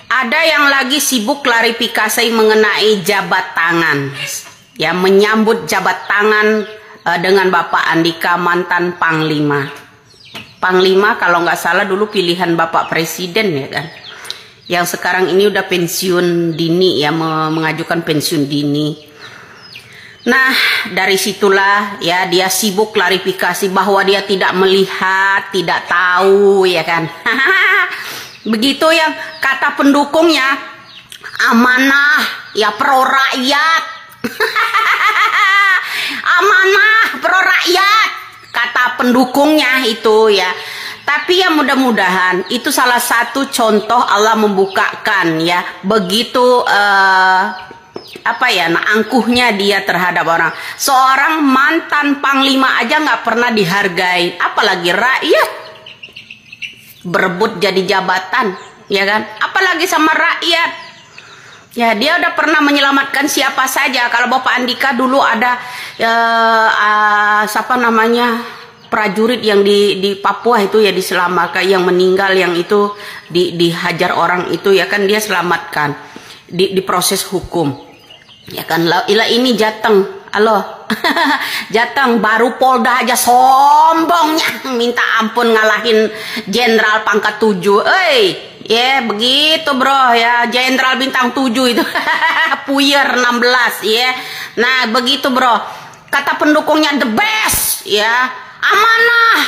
Ada yang lagi sibuk klarifikasi mengenai jabat tangan, ya, menyambut jabat tangan dengan Bapak Andika, mantan Panglima. Panglima kalau nggak salah dulu pilihan Bapak Presiden, ya kan, yang sekarang ini udah pensiun dini, ya, mengajukan pensiun dini. Nah, dari situlah ya dia sibuk klarifikasi bahwa dia tidak melihat, tidak tahu, ya kan. Begitu yang kata pendukungnya, amanah ya pro rakyat. Amanah pro rakyat, kata pendukungnya itu, ya. Tapi ya mudah-mudahan itu salah satu contoh Allah membukakan, ya, begitu angkuhnya dia terhadap orang. Seorang mantan Panglima aja nggak pernah dihargai, apalagi rakyat. Berebut jadi jabatan, ya kan, apalagi sama rakyat. Ya, dia udah pernah menyelamatkan siapa saja. Kalau Bapak Andika dulu ada prajurit yang di Papua itu, ya, diselamatkan, yang meninggal, yang itu dihajar orang itu, ya kan, dia selamatkan, diproses hukum, ya kan. Ila ini Jateng, halo. Jateng baru Polda aja sombongnya minta ampun ngalahin Jenderal pangkat 7. Ya begitu bro, ya, Jenderal bintang 7 itu. Puyer 16, ya. Nah begitu bro, kata pendukungnya the best, ya, amanah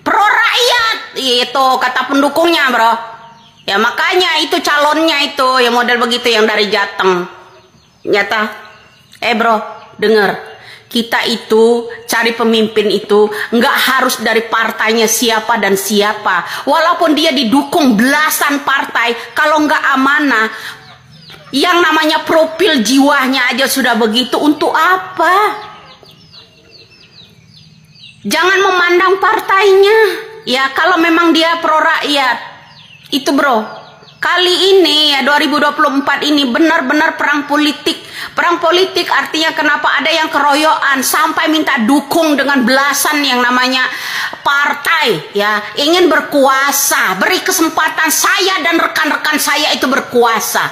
pro rakyat, itu kata pendukungnya bro. Ya makanya itu calonnya itu yang model begitu, yang dari Jateng. Nyata bro, denger, kita itu cari pemimpin itu nggak harus dari partainya siapa dan siapa, walaupun dia didukung belasan partai. Kalau nggak amanah, yang namanya profil jiwanya aja sudah begitu, untuk apa? Jangan memandang partainya, ya, kalau memang dia pro rakyat. Itu bro, kali ini ya 2024 ini benar-benar perang politik. Perang politik artinya kenapa ada yang keroyokan sampai minta dukung dengan belasan yang namanya partai, ya, ingin berkuasa. Beri kesempatan saya dan rekan-rekan saya itu berkuasa,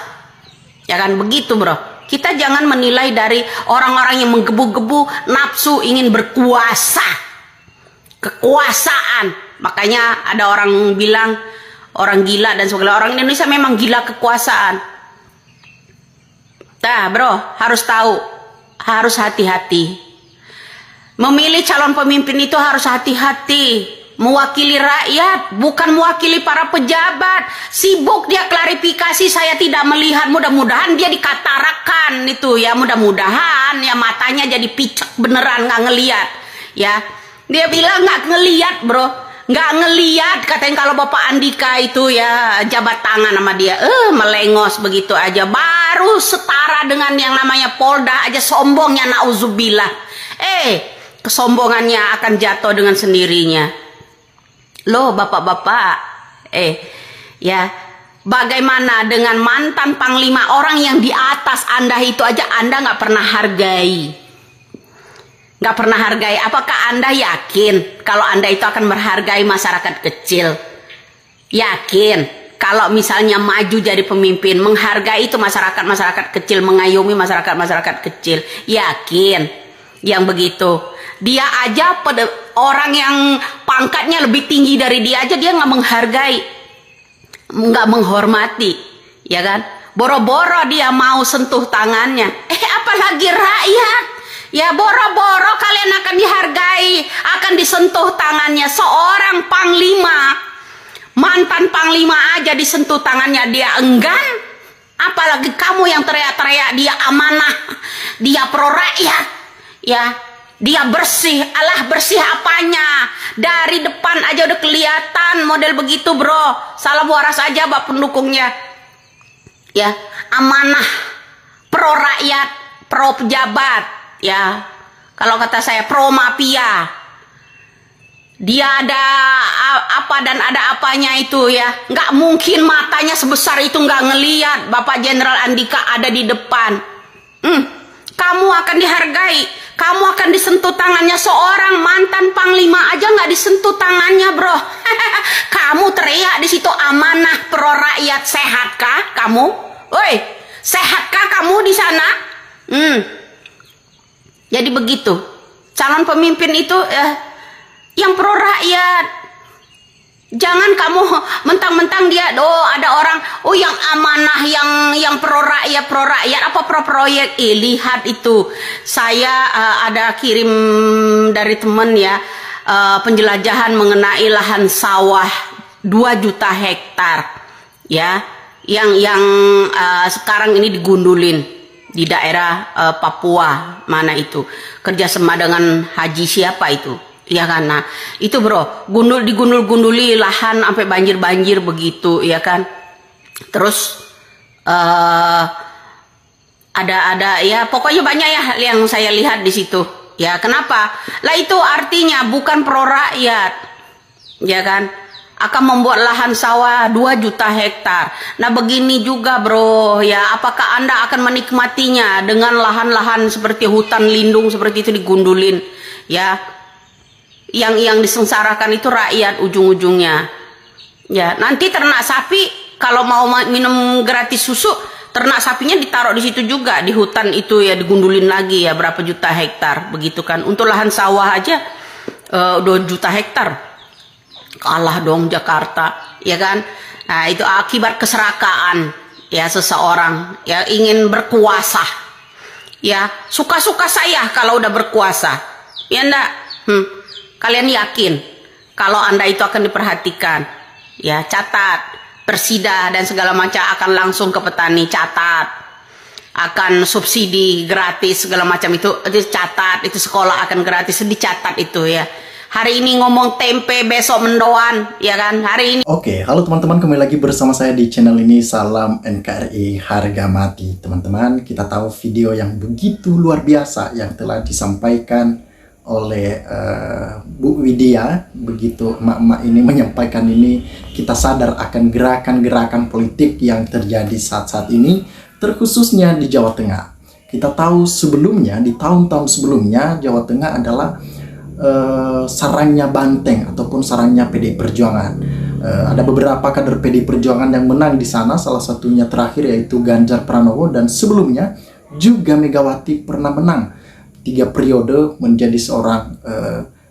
ya kan, begitu bro. Kita jangan menilai dari orang-orang yang menggebu-gebu nafsu ingin berkuasa, kekuasaan. Makanya ada orang bilang orang gila dan sebagainya. Orang Indonesia memang gila kekuasaan. Nah bro, harus tahu, harus hati-hati. Memilih calon pemimpin itu harus hati-hati. Mewakili rakyat, bukan mewakili para pejabat. Sibuk dia klarifikasi, saya tidak melihat. Mudah-mudahan dia dikatarakan itu, ya, mudah-mudahan ya matanya jadi picek beneran, nggak ngeliat, ya. Dia bilang nggak ngeliat bro, nggak ngeliat, katanya kalau Bapak Andika itu, ya, jabat tangan sama dia, melengos begitu aja, baru setara dengan yang namanya Polda aja sombongnya, nauzubillah. Kesombongannya akan jatuh dengan sendirinya. Loh bapak-bapak, ya, bagaimana dengan mantan Panglima, orang yang di atas Anda itu aja Anda nggak pernah hargai. Nggak pernah hargai. Apakah Anda yakin kalau Anda itu akan menghargai masyarakat kecil? Yakin kalau misalnya maju jadi pemimpin, menghargai itu masyarakat kecil, mengayomi masyarakat kecil? Yakin yang begitu? Dia aja orang yang pangkatnya lebih tinggi dari dia aja dia nggak menghargai, nggak menghormati, ya kan? Boro-boro dia mau sentuh tangannya, apalagi rakyat. Ya boro-boro kalian akan dihargai, akan disentuh tangannya. Seorang Panglima, mantan Panglima aja disentuh tangannya dia enggan, apalagi kamu yang teriak-teriak dia amanah, dia pro rakyat, ya, dia bersih. Alah bersih apanya? Dari depan aja udah kelihatan model begitu bro. Salam waras aja bak pendukungnya, ya, amanah, pro rakyat, pro pejabat. Ya, kalau kata saya pro mafia. Dia ada apa dan ada apanya itu, ya. Nggak mungkin matanya sebesar itu nggak ngeliat Bapak Jenderal Andika ada di depan. kamu akan dihargai. Kamu akan disentuh tangannya. Seorang mantan panglima aja nggak disentuh tangannya, bro. Kamu teriak di situ amanah pro rakyat. Sehatkah kamu? Woi, sehatkah kamu di sana? Jadi begitu. Calon pemimpin itu yang pro rakyat. Jangan kamu mentang-mentang dia ada orang yang amanah, yang pro rakyat apa pro proyek. Lihat itu, saya ada kirim dari teman ya, penjelajahan mengenai lahan sawah 2 juta hektar ya, yang sekarang ini digundulin di daerah Papua mana itu, kerjasama dengan Haji siapa itu. Ya kan, nah itu bro, digunduli lahan sampai banjir begitu, ya kan. Terus ada ya pokoknya banyak ya yang saya lihat di situ. Ya kenapa? Lah itu artinya bukan pro rakyat, ya kan. Akan membuat lahan sawah 2 juta hektar. Nah begini juga bro, ya apakah Anda akan menikmatinya dengan lahan-lahan seperti hutan lindung seperti itu digundulin, ya. Yang disengsarakan itu rakyat ujung-ujungnya. Ya, nanti ternak sapi kalau mau minum gratis susu, ternak sapinya ditaruh di situ juga di hutan itu ya, digundulin lagi ya berapa juta hektar begitu kan. Untuk lahan sawah aja 2 juta hektar. Kalah dong Jakarta, ya kan? Nah, itu akibat keserakaan ya seseorang ya ingin berkuasa. Ya, suka-suka saya kalau udah berkuasa. Ya enggak? Kalian yakin kalau Anda itu akan diperhatikan? Ya, catat. Persida dan segala macam akan langsung ke petani, catat. Akan subsidi gratis segala macam itu catat. Itu sekolah akan gratis, dicatat itu ya. Hari ini ngomong tempe, besok mendoan, ya kan? Hari ini. Oke, halo teman-teman, kembali lagi bersama saya di channel ini. Salam NKRI harga mati. Teman-teman, kita tahu video yang begitu luar biasa yang telah disampaikan oleh Bu Widya. Begitu emak-emak ini menyampaikan ini, kita sadar akan gerakan-gerakan politik yang terjadi saat-saat ini, terkhususnya di Jawa Tengah. Kita tahu sebelumnya, di tahun-tahun sebelumnya, Jawa Tengah adalah sarangnya banteng ataupun sarangnya PDI Perjuangan. Ada beberapa kader PDI Perjuangan yang menang di sana, salah satunya terakhir yaitu Ganjar Pranowo, dan sebelumnya juga Megawati pernah menang 3 periode menjadi seorang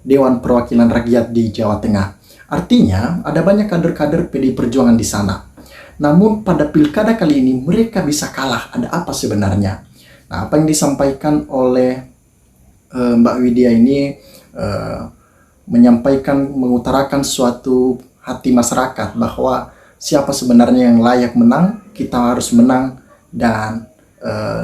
Dewan Perwakilan Rakyat di Jawa Tengah. Artinya ada banyak kader-kader PDI Perjuangan di sana. Namun pada pilkada kali ini mereka bisa kalah. Ada apa sebenarnya? Nah, apa yang disampaikan oleh Mbak Widya ini menyampaikan, mengutarakan suatu hati masyarakat bahwa siapa sebenarnya yang layak menang, kita harus menang dan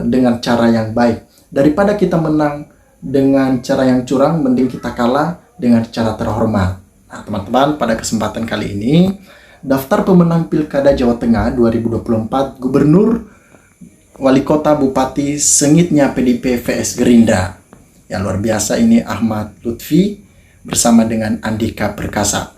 dengan cara yang baik. Daripada kita menang dengan cara yang curang, mending kita kalah dengan cara terhormat. Nah, teman-teman, pada kesempatan kali ini, daftar pemenang Pilkada Jawa Tengah 2024, Gubernur, Wali Kota, Bupati, sengitnya PDIP vs Gerindra. Yang luar biasa ini Ahmad Lutfi bersama dengan Andika Perkasa.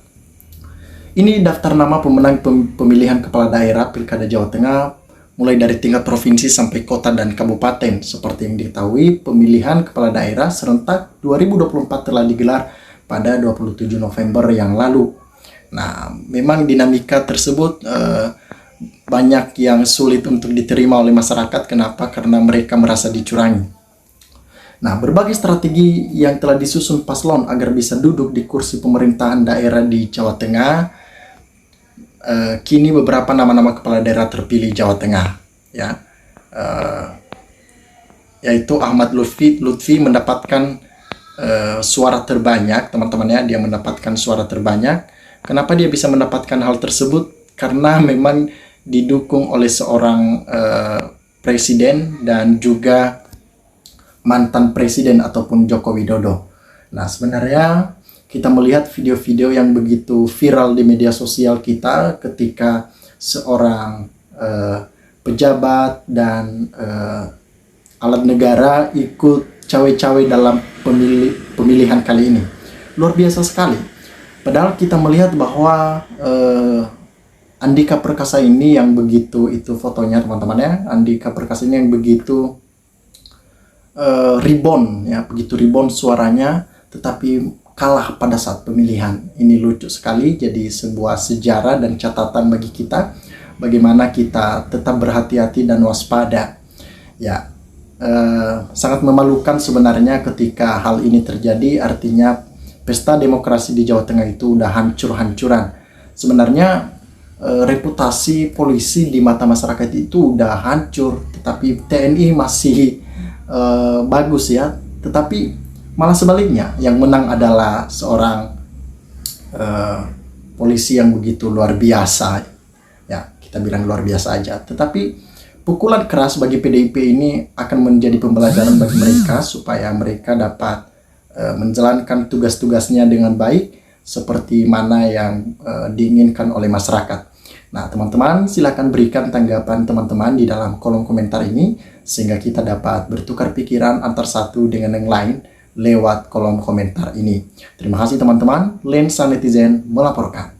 Ini daftar nama pemenang pemilihan kepala daerah Pilkada Jawa Tengah, mulai dari tingkat provinsi sampai kota dan kabupaten. Seperti yang diketahui, pemilihan kepala daerah serentak 2024 telah digelar pada 27 November yang lalu. Nah, memang dinamika tersebut banyak yang sulit untuk diterima oleh masyarakat. Kenapa? Karena mereka merasa dicurangi. Nah, berbagai strategi yang telah disusun paslon agar bisa duduk di kursi pemerintahan daerah di Jawa Tengah. Kini beberapa nama-nama kepala daerah terpilih Jawa Tengah, ya, yaitu Ahmad Lutfi mendapatkan suara terbanyak, teman-temannya. Dia mendapatkan suara terbanyak. Kenapa dia bisa mendapatkan hal tersebut? Karena memang didukung oleh seorang presiden dan juga mantan presiden ataupun Joko Widodo. Nah, sebenarnya kita melihat video-video yang begitu viral di media sosial kita ketika seorang pejabat dan alat negara ikut cawe-cawe dalam pemilihan kali ini. Luar biasa sekali. Padahal kita melihat bahwa Andika Perkasa ini yang begitu, itu fotonya teman-teman ya, Andika Perkasa ini yang begitu rebound ya, begitu rebound suaranya, tetapi kalah pada saat pemilihan. Ini lucu sekali, jadi sebuah sejarah dan catatan bagi kita bagaimana kita tetap berhati-hati dan waspada. Ya, sangat memalukan sebenarnya ketika hal ini terjadi, artinya pesta demokrasi di Jawa Tengah itu udah hancur-hancuran. Sebenarnya reputasi polisi di mata masyarakat itu udah hancur, tetapi TNI masih bagus ya, tetapi malah sebaliknya yang menang adalah seorang polisi yang begitu luar biasa ya, kita bilang luar biasa aja. Tetapi pukulan keras bagi PDIP ini akan menjadi pembelajaran bagi mereka supaya mereka dapat menjalankan tugas-tugasnya dengan baik seperti mana yang diinginkan oleh masyarakat. Nah, teman-teman, silakan berikan tanggapan teman-teman di dalam kolom komentar ini sehingga kita dapat bertukar pikiran antar satu dengan yang lain lewat kolom komentar ini. Terima kasih teman-teman. Lensa Netizen melaporkan.